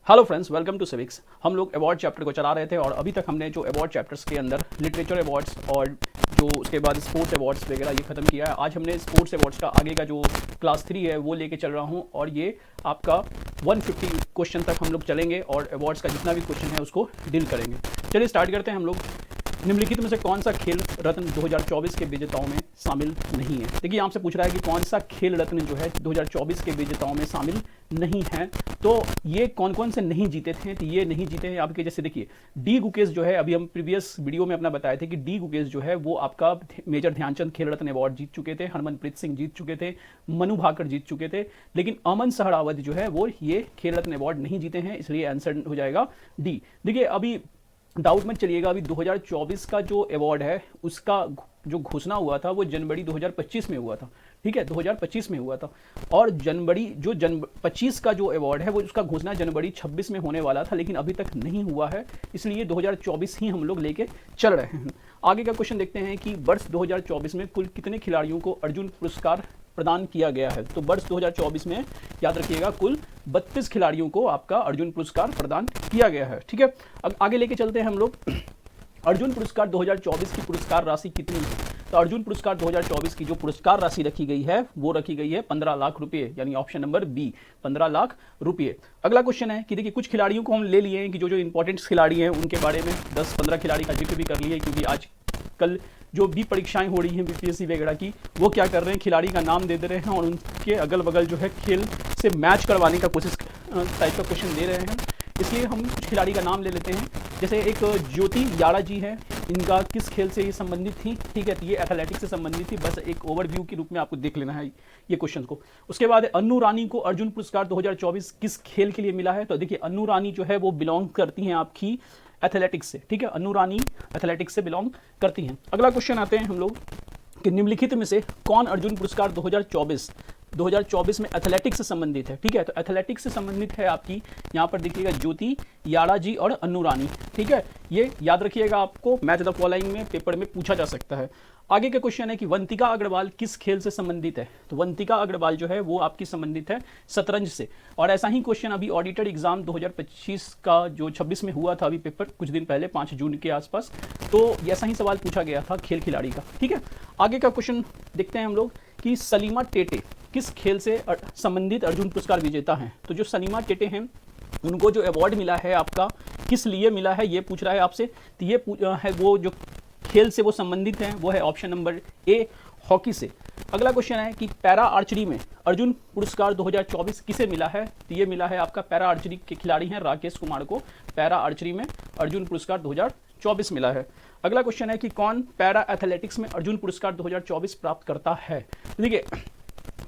Hello friends, welcome to civics. हम लोग award chapter को चला रहे थे और अभी तक हमने जो अवार्ड चैप्टर्स के अंदर लिटरेचर अवार्ड्स और जो उसके बाद स्पोर्ट्स अवार्ड्स वगैरह ये ख़त्म किया है। आज हमने स्पोर्ट्स अवार्ड्स का आगे का जो क्लास 3 है वो लेके चल रहा हूँ और ये आपका 150 क्वेश्चन तक हम लोग चलेंगे और अवार्ड्स का जितना भी क्वेश्चन है उसको डील करेंगे। चलिए स्टार्ट करते हैं। हम लोग निम्नलिखित में से कौन सा खेल रत्न 2024 के विजेताओं में शामिल नहीं है। देखिए यहाँ से पूछ रहा है कि कौन सा खेल रत्न जो है 2024 के विजेताओं में शामिल नहीं है। तो ये कौन कौन से नहीं जीते थे, तो ये नहीं जीते हैं आपके, जैसे देखिए डी गुकेश जो है, अभी हम प्रीवियस वीडियो में अपना बताए थे कि डी गुकेश जो है वो आपका मेजर ध्यानचंद खेल रत्न अवार्ड जीत चुके थे, हरमनप्रीत सिंह जीत चुके थे, मनु भाकर जीत चुके थे, लेकिन अमन सहरावत जो है वो ये खेल रत्न अवार्ड नहीं जीते हैं, इसलिए आंसर हो जाएगा डी। देखिए अभी डाउट मत चलिएगा, अभी 2024 का जो अवार्ड है उसका जो घोषणा हुआ था वो जनवरी 2025 में हुआ था। ठीक है, 2025 में हुआ था और जनवरी 25 का जो अवार्ड है वो उसका घोषणा जनवरी 26 में होने वाला था, लेकिन अभी तक नहीं हुआ है, इसलिए 2024 ही हम लोग लेके चल रहे हैं। आगे का क्वेश्चन देखते हैं कि वर्ष 2024 में कुल कितने खिलाड़ियों को अर्जुन पुरस्कार प्रदान किया गया है। तो वर्ष 2024 में याद रखिएगा कुल 32 खिलाड़ियों को आपका अर्जुन पुरस्कार प्रदान किया गया है। ठीक है, अब आगे लेके चलते हैं हम लोग। अर्जुन पुरस्कार 2024 की पुरस्कार राशि कितनी है। तो अर्जुन पुरस्कार 2024 की जो पुरस्कार राशि रखी गई है वो रखी गई है 15 लाख रुपए, यानी ऑप्शन नंबर बी 15 लाख रुपए। अगला क्वेश्चन है कि देखिए कुछ खिलाड़ियों को हम ले लिए हैं कि जो इंपॉर्टेंट खिलाड़ी हैं उनके बारे में 10-15 खिलाड़ी का जिक्र भी कर लिए, क्योंकि आज कल जो भी परीक्षाएं हो रही हैं बीपीएससी वगैरह की, वो क्या कर रहे हैं, खिलाड़ी का नाम दे रहे हैं और उनके अगल बगल जो है खेल से मैच करवाने का कोशिश टाइप का क्वेश्चन दे रहे हैं। इसलिए हम कुछ खिलाड़ी का नाम ले लेते हैं। जैसे एक ज्योति याड़ा जी है, इनका किस खेल से ये संबंधित थी। ठीक है, तो ये एथलेटिक्स से संबंधित थी, बस एक ओवरव्यू के रूप में आपको देख लेना है ये क्वेश्चन को। उसके बाद अन्नू रानी को अर्जुन पुरस्कार 2024 किस खेल के लिए मिला है। तो देखिए अन्नू रानी जो है वो बिलोंग करती हैं आपकी एथलेटिक्स से। ठीक है, अन्नू रानी एथलेटिक्स से बिलोंग करती हैं। अगला क्वेश्चन आते हैं हम लोग कि निम्नलिखित में से कौन अर्जुन पुरस्कार 2024 में एथलेटिक्स से संबंधित है। ठीक है, तो एथलेटिक्स से संबंधित है आपकी यहाँ पर देखिएगा ज्योति याड़ा जी और अन्नू रानी। ठीक है, ये याद रखिएगा, आपको मैच द फॉलोइंग में पेपर में पूछा जा सकता है। आगे का क्वेश्चन है कि वंतिका अग्रवाल किस खेल से संबंधित है। तो वंतिका अग्रवाल जो है वो आपकी संबंधित है शतरंज से। और ऐसा ही क्वेश्चन अभी ऑडिटेड एग्जाम 2025 का जो 26 में हुआ था, अभी पेपर कुछ दिन पहले 5 जून के आसपास, तो ऐसा ही सवाल पूछा गया था खेल खिलाड़ी का। ठीक है, आगे का क्वेश्चन देखते हैं हम लोग कि सलीमा टेटे किस खेल से संबंधित अर्जुन पुरस्कार विजेता हैं। तो जो सलीमा टेटे हैं उनको जो अवार्ड मिला है आपका किस लिए मिला है ये पूछ रहा है आपसे। तो ये है वो जो खेल से वो संबंधित हैं वो है ऑप्शन नंबर ए हॉकी से। अगला क्वेश्चन है कि पैरा आर्चरी में अर्जुन पुरस्कार 2024 किसे मिला है। तो ये मिला है आपका पैरा आर्चरी के खिलाड़ी हैं राकेश कुमार को पैरा आर्चरी में अर्जुन पुरस्कार 2024 मिला है। अगला क्वेश्चन है कि कौन पैरा एथलेटिक्स में अर्जुन पुरस्कार 2024 प्राप्त करता है। देखिए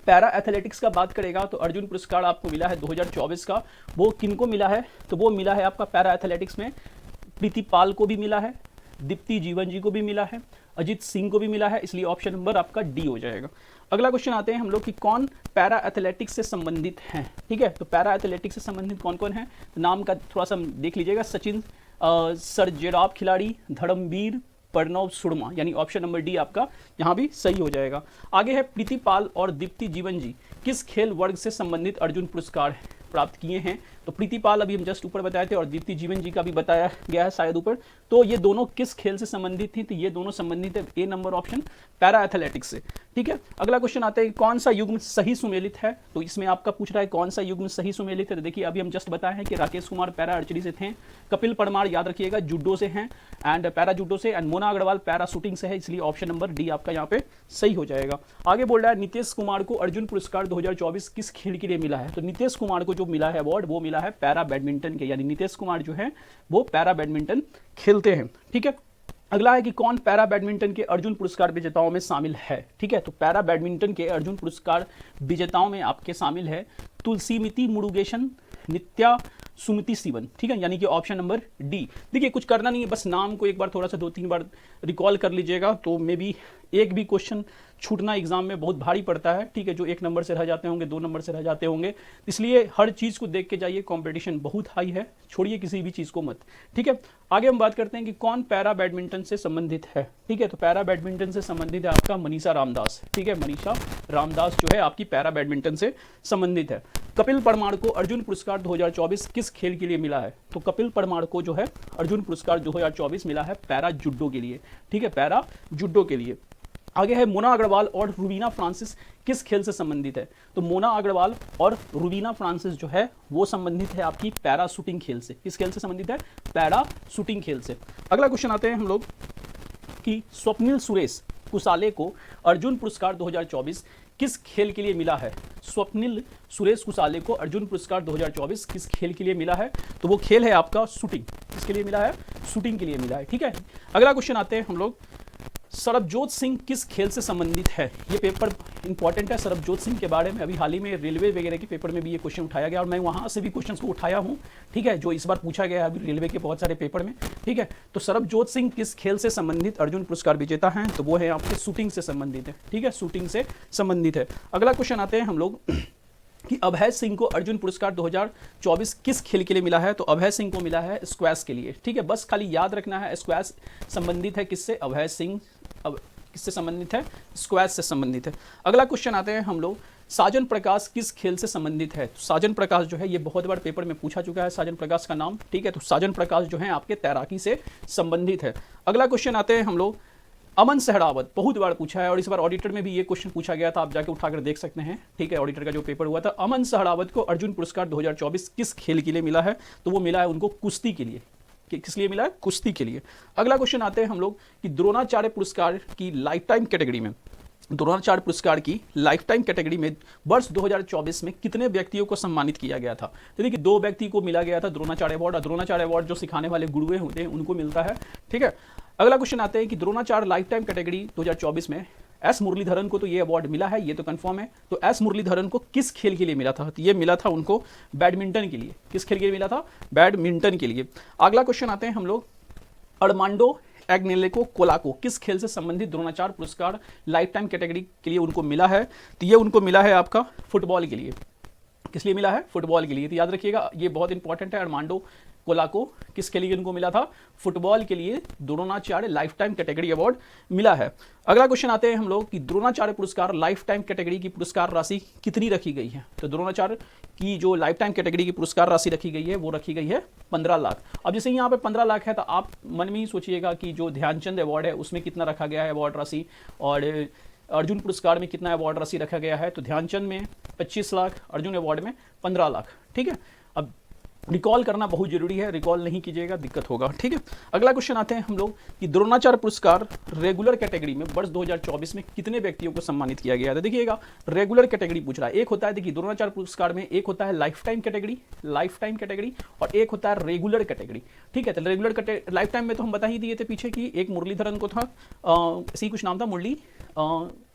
पैरा एथलेटिक्स का बात करेगा तो अर्जुन पुरस्कार आपको मिला है 2024 का, वो किनको मिला है। तो वो मिला है आपका पैरा एथलेटिक्स में प्रीति पाल को भी मिला है, दीप्ति जीवन जी को भी मिला है, अजीत सिंह को भी मिला है, इसलिए ऑप्शन नंबर आपका डी हो जाएगा। अगला क्वेश्चन आते हैं हम लोग कि कौन पैरा एथलेटिक्स से संबंधित हैं। ठीक है, तो पैरा एथलेटिक्स से संबंधित कौन कौन है, नाम का थोड़ा सा देख लीजिएगा। सचिन सरजेराब खिलाड़ी, धर्मवीर, प्रणव सुरमा, यानी ऑप्शन नंबर डी आपका यहाँ भी सही हो जाएगा। आगे है प्रीति पाल और दीप्ति जीवन जी किस खेल वर्ग से संबंधित अर्जुन पुरस्कार प्राप्त किए हैं। तो प्रीति पाल अभी हम जस्ट ऊपर बताए थे और दीप्ति जीवन जी का भी बताया गया है शायद ऊपर। तो ये दोनों किस खेल से संबंधित थी। तो ये दोनों संबंधित है ए नंबर ऑप्शन पैरा एथलेटिक्स से। ठीक है, अगला क्वेश्चन आता है कौन सा युग्म सही सुमेलित है। तो इसमें आपका पूछ रहा है कौन सा युग्म सही सुमेलित है। तो देखिए अभी हम जस्ट बताए हैं कि राकेश कुमार पैरा आर्चरी से थे, कपिल परमार याद रखिएगा जूडो से हैं एंड पैरा जूडो से, and Mona Agarwal para shooting से है, इसलिए ऑप्शन नंबर डी आपका यहाँ पे सही हो जाएगा। आगे बोल रहा है नीतीश कुमार को अर्जुन पुरस्कार 2024 किस खेल के लिए मिला है। तो नीतीश कुमार को जो मिला है अवार्ड वो मिला है पैरा बैडमिंटन के, यानी नीतीश कुमार जो है वो पैरा बैडमिंटन खेलते हैं। ठीक है, अगला है कि कौन पैरा बैडमिंटन के अर्जुन पुरस्कार विजेताओं में शामिल है। ठीक है, तो पैरा बैडमिंटन के अर्जुन पुरस्कार विजेताओं में आपके शामिल है तुलसीमिति मुरुगेशन, नित्या सुमति सिवन। ठीक है, यानी कि ऑप्शन नंबर डी। देखिए कुछ करना नहीं है, बस नाम को एक बार थोड़ा सा 2-3 बार रिकॉल कर लीजिएगा तो मे बी एक भी क्वेश्चन छूटना एग्जाम में बहुत भारी पड़ता है, ठीक है, जो 1 नंबर से रह जाते होंगे, 2 नंबर से रह जाते होंगे, इसलिए हर चीज़ को देख के जाइए, कंपटीशन बहुत हाई है, छोड़िए किसी भी चीज़ को मत, ठीक है। आगे हम बात करते हैं कि कौन पैरा बैडमिंटन से संबंधित है, ठीक है। तो पैरा बैडमिंटन से संबंधित है आपका मनीषा रामदास, ठीक है, मनीषा रामदास जो है आपकी पैरा बैडमिंटन से संबंधित है। कपिल परमार को अर्जुन पुरस्कार 2024 किस खेल के लिए मिला है? तो कपिल परमार को जो है अर्जुन पुरस्कार 2024 मिला है पैरा जुडो के लिए, ठीक है, पैरा जुडो के लिए। आगे है मोना अग्रवाल और रुबीना फ्रांसिस किस खेल से संबंधित है? तो मोना अग्रवाल और रुबीना फ्रांसिस जो है वो संबंधित है आपकी पैरा शूटिंग खेल से। किस खेल से संबंधित है? पैरा शूटिंग खेल से। अगला क्वेश्चन आते हैं हम लोग कि स्वप्निल सुरेश कुसाले को अर्जुन पुरस्कार 2024 किस खेल के लिए मिला है? स्वप्निल सुरेश कुसाले को अर्जुन पुरस्कार 2024 किस खेल के लिए मिला है? तो वो खेल है आपका शूटिंग। किसके लिए मिला है? शूटिंग के लिए मिला है, ठीक है। अगला क्वेश्चन आते हैं हम लोग, सरबजोत सिंह किस खेल से संबंधित है? ये पेपर इंपॉर्टेंट है सरबजोत सिंह के बारे में। अभी हाल ही में रेलवे वगैरह के पेपर में भी ये क्वेश्चन उठाया गया और मैं वहाँ से भी क्वेश्चन को उठाया हूँ, ठीक है, जो इस बार पूछा गया है अभी रेलवे के बहुत सारे पेपर में, ठीक है। तो सरबजोत सिंह किस खेल से संबंधित अर्जुन पुरस्कार विजेता हैं? तो वो है आपके शूटिंग से संबंधित है, ठीक है, शूटिंग से संबंधित है। अगला क्वेश्चन आते हैं हम लोग कि अभय सिंह को अर्जुन पुरस्कार 2024 किस खेल के लिए मिला है? तो अभय सिंह को मिला है स्क्वैश के लिए, ठीक है। बस खाली याद रखना है स्क्वैश संबंधित है किससे? अभय सिंह अब किससे संबंधित है? स्क्वैश से संबंधित है। अगला क्वेश्चन आते हैं हम लोग, साजन प्रकाश किस खेल से संबंधित है? तो साजन प्रकाश जो है ये बहुत बार पेपर में पूछा चुका है साजन प्रकाश का नाम, ठीक है। तो साजन प्रकाश जो है आपके तैराकी से संबंधित है। अगला क्वेश्चन आते हैं हम लोग, अमन सहरावत बहुत बार पूछा है और इस बार ऑडिटर में भी ये क्वेश्चन पूछा गया था, आप जाके उठाकर देख सकते हैं, ठीक है, ऑडिटर का जो पेपर हुआ था। अमन सहरावत को अर्जुन पुरस्कार 2024 किस खेल के लिए मिला है? तो वो मिला है उनको कुश्ती के लिए। किस लिए मिला है? कुश्ती के लिए। अगला क्वेश्चन आते हैं हम लोग कि द्रोणाचार्य पुरस्कार की लाइफ टाइम कैटेगरी में, द्रोणाचार्य पुरस्कार की लाइफ टाइम कैटेगरी में वर्ष 2024 में कितने व्यक्तियों को सम्मानित किया गया था? तो देखिए 2 व्यक्ति को मिला गया था द्रोणाचार्य अवार्ड, और द्रोणाचार्य अवार्ड जो सिखाने वाले गुरुए होते हैं उनको मिलता है, ठीक है। अगला क्वेश्चन आते हैं कि द्रोणाचार्य लाइफ टाइम कैटेगरी 2024 में एस मुरलीधरन को तो ये अवार्ड मिला है, ये तो कंफर्म है। तो एस मुरलीधरन को किस खेल के लिए मिला था? तो ये मिला था उनको बैडमिंटन के लिए। किस खेल के लिए मिला था? बैडमिंटन के लिए। अगला क्वेश्चन आते हैं हम लोग, अर्मांडो एग्नेलेको कोलाको किस खेल से संबंधित द्रोणाचार्य पुरस्कार लाइफ टाइम कैटेगरी के लिए उनको मिला है? तो ये उनको मिला है आपका फुटबॉल के लिए। किस लिए मिला है? फुटबॉल के लिए। तो याद रखिएगा ये बहुत इंपॉर्टेंट है, अर्मांडो कोलाको किसके लिए उनको मिला था? फुटबॉल के लिए Dronacharya life time category award मिला है। अगला क्वेश्चन आते हैं हम लोग कि द्रोणाचार्य पुरस्कार लाइफ टाइम कैटेगरी की पुरस्कार राशि कितनी रखी गई है? तो द्रोणाचार्य की जो लाइफ टाइम कैटेगरी की पुरस्कार राशि रखी गई है वो रखी गई है 15 लाख। अब जैसे यहाँ पे 15 लाख है तो आप मन में ही सोचिएगा कि जो ध्यानचंद अवार्ड है उसमें कितना रखा गया है अवार्ड राशि, और अर्जुन पुरस्कार में कितना अवार्ड राशि रखा गया है? तो ध्यानचंद में 25 लाख, अर्जुन अवार्ड में 15 लाख, ठीक है। अब रिकॉल करना बहुत जरूरी है, रिकॉल नहीं कीजिएगा दिक्कत होगा, ठीक है। अगला क्वेश्चन आते हैं हम लोग कि द्रोणाचार्य पुरस्कार रेगुलर कैटेगरी में वर्ष 2024 में कितने व्यक्तियों को सम्मानित किया गया है? देखिएगा रेगुलर कैटेगरी पूछ रहा है। एक होता है, देखिए द्रोणाचार्य पुरस्कार में एक होता है लाइफ टाइम कैटेगरी और एक होता है रेगुलर कैटेगरी, ठीक है। तो रेगुलर लाइफ टाइम में तो हम बता ही दिए थे पीछे की एक मुरलीधरन को था, इसी कुछ नाम था,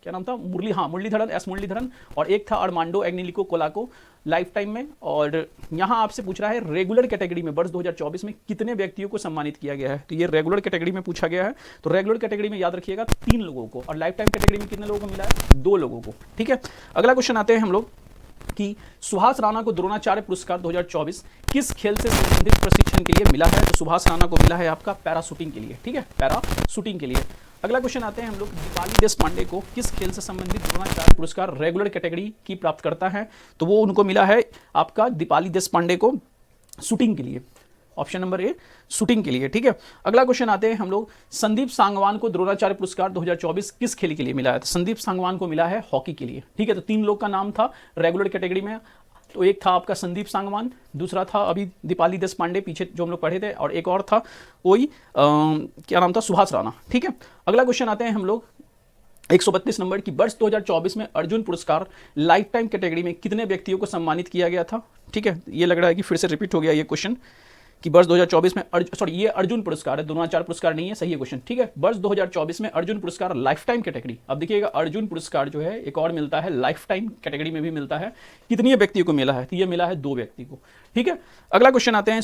क्या नाम था? मुरलीधरन, एस मुरलीधरन, और एक था अर्मांडो एग्नेलिको कोलाको लाइफ टाइम में। और यहाँ आपसे पूछ रहा है रेगुलर कैटेगरी में वर्ष 2024 में कितने व्यक्तियों को सम्मानित किया गया है? तो ये रेगुलर कैटेगरी में पूछा गया है। तो रेगुलर कैटेगरी में याद रखिएगा 3 लोगों को, और लाइफ टाइम कैटेगरी में कितने लोगों को मिला है? 2 लोगों को, ठीक है। अगला क्वेश्चन आते हैं हम लोग कि सुभाष राणा को द्रोणाचार्य पुरस्कार 2024 किस खेल से संबंधित प्रशिक्षण के लिए मिला है? तो सुभाष राणा को मिला है आपका पैरा शूटिंग के लिए, ठीक है, पैरा शूटिंग के लिए। अगला क्वेश्चन आते हैं हम लोग, दीपाली देशपांडे को किस खेल से संबंधित द्रोणाचार्य पुरस्कार रेगुलर कैटेगरी की प्राप्त करता है? तो वो उनको मिला है आपका दीपाली देशपांडे को शूटिंग के लिए, ऑप्शन नंबर ए शूटिंग के लिए, ठीक है। अगला क्वेश्चन आते हैं हम लोग, संदीप सांगवान को द्रोणाचार्य पुरस्कार 2024 किस खेल के लिए मिला है? तो संदीप सांगवान को मिला है हॉकी के लिए, ठीक है। तो 3 लोग का नाम था रेगुलर कैटेगरी में, तो एक था आपका संदीप सांगवान, दूसरा था अभी दीपाली देशपांडे पीछे जो हम लोग पढ़े थे, और एक और था वही क्या नाम था? सुभाष राणा, ठीक है। अगला क्वेश्चन आते हैं हम लोग 132 नंबर की, वर्ष 2024 में अर्जुन पुरस्कार लाइफ टाइम कैटेगरी में कितने व्यक्तियों को सम्मानित किया गया था? ठीक है, ये लग रहा है कि फिर से रिपीट हो गया ये क्वेश्चन कि वर्ष 2024 में ये अर्जुन पुरस्कार है, द्रोणाचार्य पुरस्कार नहीं है, सही है क्वेश्चन, ठीक है। वर्ष 2024 में अर्जुन पुरस्कार लाइफ टाइम कैटेगरी, अब देखिएगा अर्जुन पुरस्कार जो है एक और मिलता है लाइफ टाइम कैटेगरी में भी मिलता है, कितनी व्यक्ति को मिला है? तो ये मिला है 2 व्यक्ति को, ठीक है। अगला क्वेश्चन आते हैं,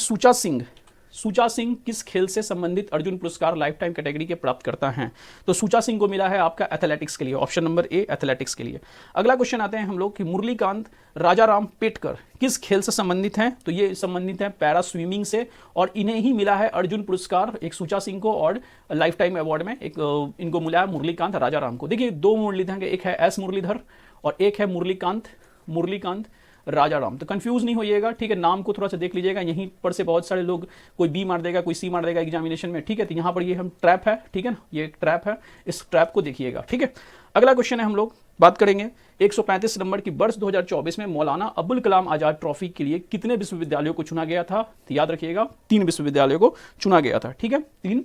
सुचा सिंह किस खेल से संबंधित अर्जुन पुरस्कार लाइफ टाइम कैटेगरी के प्राप्त करता है? तो सुचा सिंह को मिला है आपका एथलेटिक्स के लिए, ऑप्शन नंबर ए एथलेटिक्स के लिए। अगला क्वेश्चन आते हैं हम लोग कि मुरलीकांत राजाराम पेटकर किस खेल से संबंधित हैं? तो ये संबंधित है पैरा स्विमिंग से, और इन्हें ही मिला है अर्जुन पुरस्कार, एक सुचा सिंह को और लाइफ टाइम अवार्ड में एक इनको मिला है मुरलीकांत राजाराम को। देखिए दो मुरलीधर, एक है एस मुरलीधर और एक है मुरलीकांत राजाराम। तो कंफ्यूज नहीं होइएगा, ठीक है, नाम को थोड़ा सा देख लीजिएगा, यहीं पर से बहुत सारे लोग कोई बी मार देगा, कोई सी मार देगा एग्जामिनेशन में, ठीक है। तो यहाँ पर ये हम ट्रैप है, ठीक है ना, ये एक ट्रैप है, इस ट्रैप को देखिएगा, ठीक है। अगला क्वेश्चन है, हम लोग बात करेंगे 135 नंबर की, वर्ष 2024 में मौलाना अबुल कलाम आजाद ट्रॉफी के लिए कितने विश्वविद्यालयों को चुना गया था? तो याद रखिएगा 3 विश्वविद्यालयों को चुना गया था, ठीक है, 3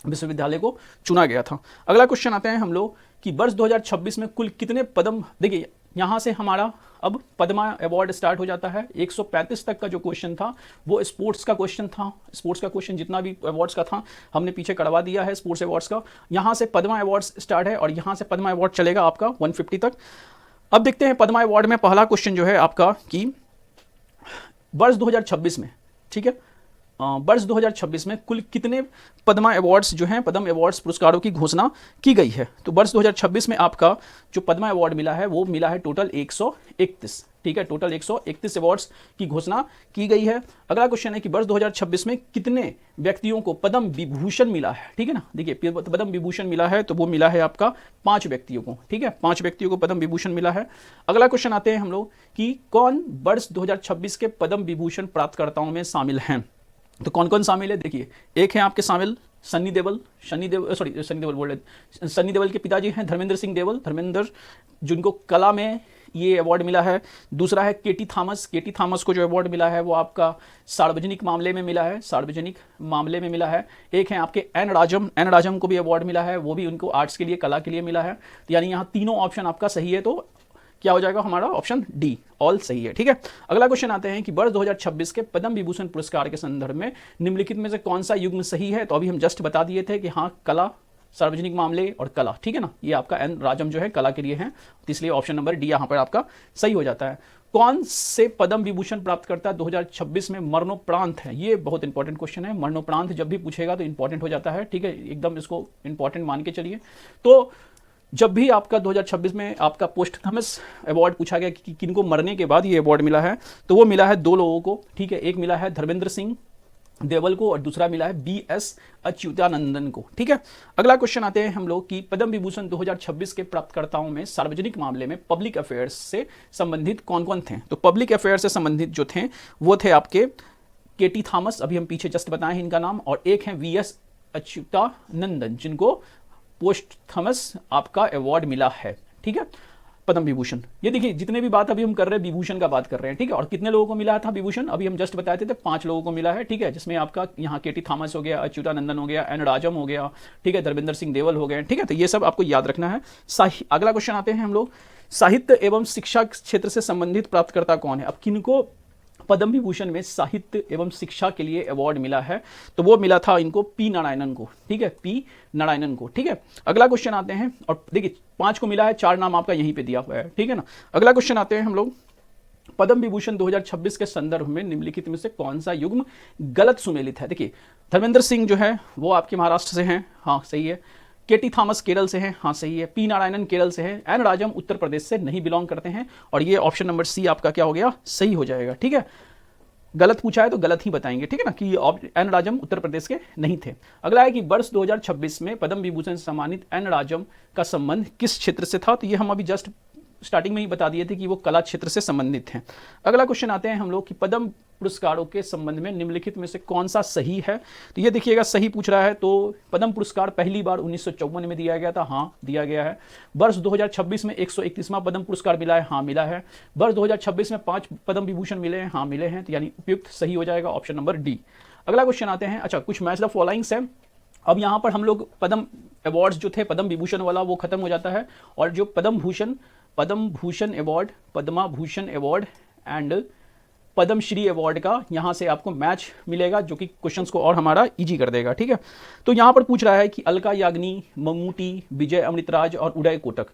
विश्वविद्यालय को चुना गया था। अगला क्वेश्चन आते हैं हम लोग कि वर्ष 2026 में कुल कितने पद्म, देखिए यहां से हमारा अब पद्मा अवार्ड स्टार्ट हो जाता है। 135 तक का जो क्वेश्चन था वो स्पोर्ट्स का क्वेश्चन था, स्पोर्ट्स का क्वेश्चन जितना भी अवार्ड्स का था हमने पीछे करवा दिया है स्पोर्ट्स अवार्ड्स का। यहां से पद्मा अवार्ड्स स्टार्ट है और यहां से पद्मा अवार्ड चलेगा आपका 150 तक। अब देखते हैं पद्मा अवार्ड में पहला क्वेश्चन जो है आपका कि वर्ष 2026 में, ठीक है, वर्ष 2026 में कुल कितने पद्मा अवार्ड्स जो हैं, पद्म अवार्ड्स पुरस्कारों की घोषणा की गई है? तो वर्ष 2026 में आपका जो पद्मा अवार्ड मिला है वो मिला है टोटल 131, ठीक है, टोटल 131 अवार्ड्स की घोषणा की गई है। अगला क्वेश्चन है कि वर्ष 2026 में कितने व्यक्तियों को पद्म विभूषण मिला है? ठीक है ना, देखिए पद्म विभूषण मिला है तो वो मिला है आपका 5 व्यक्तियों को, ठीक है, 5 व्यक्तियों को पद्म विभूषण मिला है। अगला क्वेश्चन आते हैं हम लोग कि कौन वर्ष 2026 के पद्म विभूषण प्राप्तकर्ताओं में शामिल हैं? तो कौन कौन शामिल है? देखिए एक है आपके शामिल सन्नी देवल के पिताजी हैं धर्मेंद्र सिंह देवल, जिनको कला में ये अवार्ड मिला है। दूसरा है केटी थॉमस को जो अवार्ड मिला है वो आपका सार्वजनिक मामले में मिला है, एक है आपके एन राजम को भी अवार्ड मिला है, वो भी उनको आर्ट्स के लिए, कला के लिए मिला है। तो यानी यहाँ तीनों ऑप्शन आपका सही है, तो क्या हो जाएगा हमारा ऑप्शन डी, ऑल सही है, ठीक है। अगला क्वेश्चन आते हैं कि वर्ष 2026 के पद्म विभूषण पुरस्कार के संदर्भ में निम्नलिखित में से कौन सा युग्म सही है? तो अभी हम जस्ट बता दिए थे कि हाँ, कला, सार्वजनिक मामले और कला, ठीक है ना, ये आपका एन राजम जो है कला के लिए है, इसलिए ऑप्शन नंबर डी यहाँ पर आपका सही हो जाता है। कौन से पद्म विभूषण प्राप्त करता है 2026 में मरणोपरांत है? ये बहुत इंपॉर्टेंट क्वेश्चन है, मरणोपरांत जब भी पूछेगा तो इंपॉर्टेंट हो जाता है, ठीक है, एकदम इसको इंपॉर्टेंट मान के चलिए। तो जब भी आपका 2026 में आपका पोस्ट थॉमस अवार्ड पूछा गया कि किनको मरने के बाद ये अवार्ड मिला है, तो वो मिला है 2 लोगों को, ठीक है, एक मिला है धर्मेंद्र सिंह देवल को और दूसरा मिला है BS अच्युतानंदन को, ठीक है। अगला क्वेश्चन आते हैं हम लोग कि पद्म विभूषण 2026 के प्राप्तकर्ताओं में सार्वजनिक मामले में पब्लिक अफेयर्स से संबंधित कौन कौन थे? तो पब्लिक अफेयर्स से संबंधित जो थे वो थे आपके केटी थॉमस, अभी हम पीछे जस्ट बताए हैं इनका नाम, और एक है VS अच्युतानंदन, जिनको पोस्ट थॉमस आपका अवार्ड मिला है, ठीक है, पद्म विभूषण। ये देखिए जितने भी बात अभी हम कर रहे हैं विभूषण का बात कर रहे हैं, ठीक है, और कितने लोगों को मिला था विभूषण? अभी हम जस्ट बताए थे 5 लोगों को मिला है, ठीक है, जिसमें आपका यहाँ केटी थॉमस हो गया, अच्युतानंदन हो गया, एन राजम हो गया, ठीक है, धर्मेंद्र सिंह देवल हो गए, ठीक है। तो ये सब आपको याद रखना है। अगला क्वेश्चन आते हैं हम लोग, साहित्य एवं शिक्षा क्षेत्र से संबंधित प्राप्तकर्ता कौन है? अब किनको पद्म विभूषण में साहित्य एवं शिक्षा के लिए अवार्ड मिला है? तो वो मिला था इनको पी नारायणन को, ठीक है, पी नारायणन को, ठीक है। अगला क्वेश्चन आते हैं, और देखिए 5 को मिला है, 4 नाम आपका यहीं पे दिया हुआ है, ठीक है ना। अगला क्वेश्चन आते हैं हम लोग, पद्म विभूषण 2026 के संदर्भ में निम्नलिखित में से कौन सा युग्म गलत सुमेलित है? देखिए धर्मेंद्र सिंह जो है वो आपके महाराष्ट्र से हैं, हाँ सही है। केटी थॉमस केरल से हैं, हाँ सही है। पी नारायणन केरल से हैं। एन राजम उत्तर प्रदेश से नहीं बिलोंग करते हैं, और ये ऑप्शन नंबर सी आपका क्या हो गया, सही हो जाएगा, ठीक है। गलत पूछा है तो गलत ही बताएंगे, ठीक है ना, कि एन राजम उत्तर प्रदेश के नहीं थे। अगला है कि वर्ष 2026 में पद्म विभूषण से सम्मानित एन राजम का संबंध किस क्षेत्र से था? तो ये हम अभी जस्ट स्टार्टिंग में ही बता दिए थे कि वो कला क्षेत्र से संबंधित हैं। अगला क्वेश्चन आते हैं हम लोग कि पद्म पुरस्कारों के संबंध में निम्नलिखित में से कौन सा सही है? तो ये देखिएगा सही पूछ रहा है, तो पद्म पुरस्कार पहली बार 1954 में दिया गया था, हाँ दिया गया है। वर्ष 2026 में 131वां पद्म पुरस्कार मिला है, हाँ मिला है। वर्ष 2026 में 5 पद्म विभूषण मिले हैं, हाँ मिले हैं, तो यानी उपयुक्त सही हो जाएगा ऑप्शन नंबर डी। अगला क्वेश्चन आते हैं, अच्छा कुछ मैच द फॉलोइंग्स है। अब यहाँ पर हम लोग पद्म अवार्ड्स जो थे, पद्म विभूषण वाला वो खत्म हो जाता है, और जो Padma Bhushan award, Padma Bhushan award and Padmashri award का यहाँ से आपको मैच मिलेगा, जो कि क्वेश्चंस को और हमारा इजी कर देगा, ठीक है। तो यहाँ पर पूछ रहा है कि अलका याग्निक, मम्मूटी, विजय अमृतराज और उदय कोटक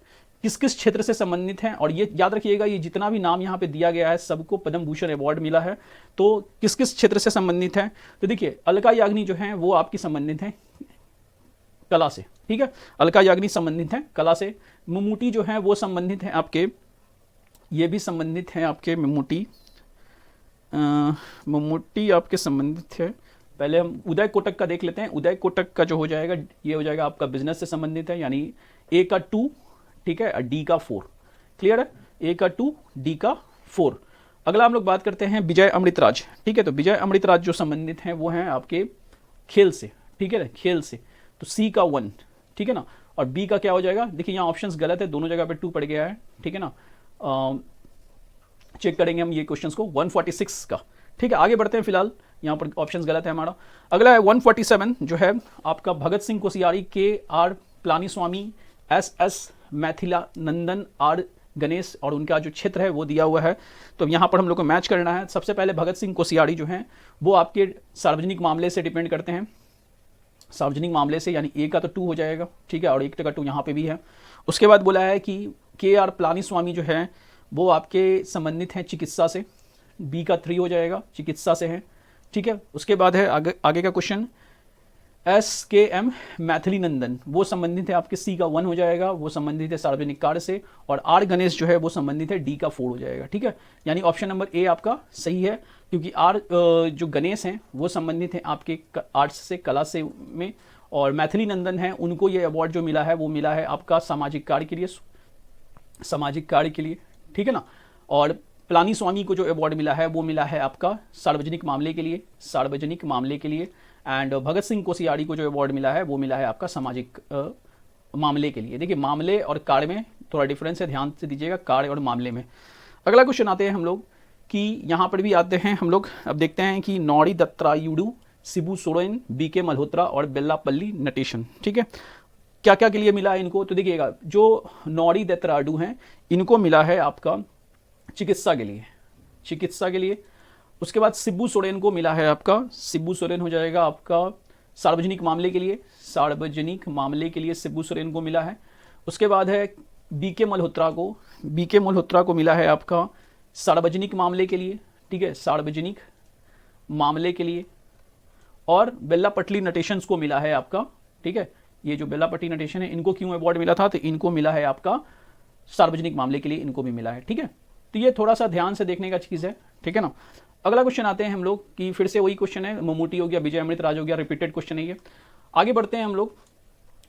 किस किस क्षेत्र से संबंधित हैं, और ये याद रखिएगा ये जितना भी नाम यहाँ पे दिया गया है सबको पद्म भूषण अवार्ड मिला है। तो किस किस क्षेत्र से संबंधित है, तो देखिए अलका याग्निक जो है वो आपकी संबंधित है कला से, ठीक है, अलका याग्निक संबंधित है कला से। ममूटी जो है वो संबंधित है आपके, ये भी संबंधित है आपके ममूटी आपके संबंधित है। पहले हम उदय कोटक का देख लेते हैं। उदय कोटक का जो हो जाएगा ये हो जाएगा आपका बिजनेस से संबंधित है, यानी ए का 2, ठीक है, डी का 4, क्लियर है, ए का 2 डी का 4। अगला हम लोग बात करते हैं विजय अमृतराज, ठीक है, तो विजय अमृतराज जो संबंधित हैं वो हैं आपके खेल से, ठीक है, खेल से, तो सी का 1, ठीक है ना, और बी का क्या हो जाएगा, देखिए यहाँ ऑप्शंस गलत है, दोनों जगह पे 2 पड़ गया है, ठीक है ना, चेक करेंगे हम ये क्वेश्चंस को 146 का, ठीक है। आगे बढ़ते हैं, फिलहाल यहाँ पर ऑप्शंस गलत है हमारा। अगला है 147 जो है आपका भगत Singh Koshyari, K R Palaniswami, S S Maithilanandan, R Ganesh, और उनका जो क्षेत्र है वो दिया हुआ है। तो यहाँ पर हम लोग को मैच करना है। सबसे पहले भगत सिंह कोश्यारी जो हैं वो आपके सार्वजनिक मामले से डिपेंड करते हैं, सार्वजनिक मामले से, यानी ए का तो 2 हो जाएगा, ठीक है, और 1 का 2 यहाँ पे भी है। उसके बाद बोला है कि के आर पलानीस्वामी जो है वो आपके संबंधित हैं चिकित्सा से, बी का 3 हो जाएगा, चिकित्सा से है, ठीक है। उसके बाद है आगे का क्वेश्चन एस के एम मैथिलीनंदन, वो संबंधित है आपके, सी का 1 हो जाएगा, वो संबंधित है सार्वजनिक कार्य से, और आर गणेश जो है वो संबंधित है, डी का 4 हो जाएगा, ठीक है। यानी ऑप्शन नंबर ए आपका सही है, क्योंकि आर जो गणेश हैं वो संबंधित हैं आपके आर्ट्स से, कला से में, और मैथिलीनंदन हैं उनको ये अवार्ड जो मिला है वो मिला है आपका सामाजिक कार्य के लिए, सामाजिक कार्य के लिए, ठीक है ना। और पलानीस्वामी को जो अवार्ड मिला है वो मिला है आपका सार्वजनिक मामले के लिए, सार्वजनिक मामले के लिए। एंड भगत सिंह कोश्यारी को जो अवार्ड मिला है वो मिला है आपका सामाजिक मामले के लिए। देखिए मामले और कार्य में थोड़ा डिफरेंस है, ध्यान से दीजिएगा, कार्य और मामले में। अगला क्वेश्चन आते हैं हम लोग कि यहाँ पर भी आते हैं हम लोग, अब देखते हैं कि नौड़ी दत्तायुडू, शिबू सोरेन, बी के मल्होत्रा और बेल्लापल्ली नटेशन, ठीक है, क्या क्या के लिए मिला है इनको। तो देखिएगा जो नौड़ी दत्तायुडू हैं इनको मिला है आपका चिकित्सा के लिए, चिकित्सा के लिए। उसके बाद शिबू सोरेन को मिला है आपका, शिबू सोरेन हो जाएगा आपका सार्वजनिक मामले के लिए, सार्वजनिक मामले के लिए शिबू सोरेन को मिला है। उसके बाद है बी के मल्होत्रा को, बी के मल्होत्रा को मिला है आपका सार्वजनिक मामले के लिए, ठीक है, सार्वजनिक मामले के लिए। और बेल्लापल्ली नटेशंस को मिला है आपका, ठीक है, ये जो बेल्लापल्ली नटेशन है इनको क्यों अवार्ड मिला था, तो इनको मिला है आपका सार्वजनिक मामले के लिए, इनको भी मिला है, ठीक है। तो ये थोड़ा सा ध्यान से देखने का चीज़ है, ठीक है ना। अगला क्वेश्चन आते हैं हम लोग कि फिर से वही क्वेश्चन है, ममूटी हो गया, विजय अमृतराज हो गया, रिपीटेड क्वेश्चन है ये। आगे बढ़ते हैं हम लोग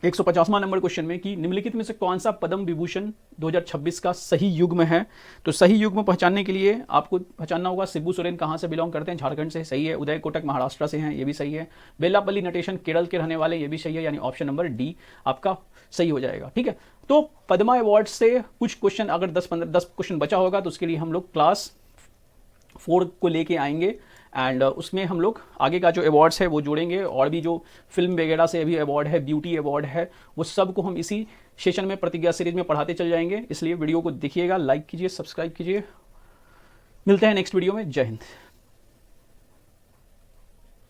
150वां नंबर क्वेश्चन में कि निम्नलिखित में से कौन सा पद्म विभूषण 2026 का सही युग्म है। तो सही युग्म पहचानने के लिए आपको पहचानना होगा शिबू सोरेन कहाँ से बिलोंग करते हैं, झारखंड से, सही है। उदय कोटक महाराष्ट्र से हैं, ये भी सही है। बेल्लापल्ली नटेशन केरल के रहने वाले, ये भी सही है, यानी ऑप्शन नंबर डी आपका सही हो जाएगा, ठीक है। तो पद्मा अवार्ड से कुछ क्वेश्चन, अगर 10 क्वेश्चन बचा होगा तो उसके लिए हम लोग क्लास 4 को लेके आएंगे, एंड उसमें हम लोग आगे का जो अवार्ड्स है वो जोड़ेंगे, और भी जो फिल्म वगैरह से अभी अवार्ड है, ब्यूटी अवार्ड है, वो सब को हम इसी सेशन में, प्रतिज्ञा सीरीज में पढ़ाते चल जाएंगे। इसलिए वीडियो को देखिएगा, लाइक कीजिए, सब्सक्राइब कीजिए। मिलते हैं नेक्स्ट वीडियो में। जय हिंद।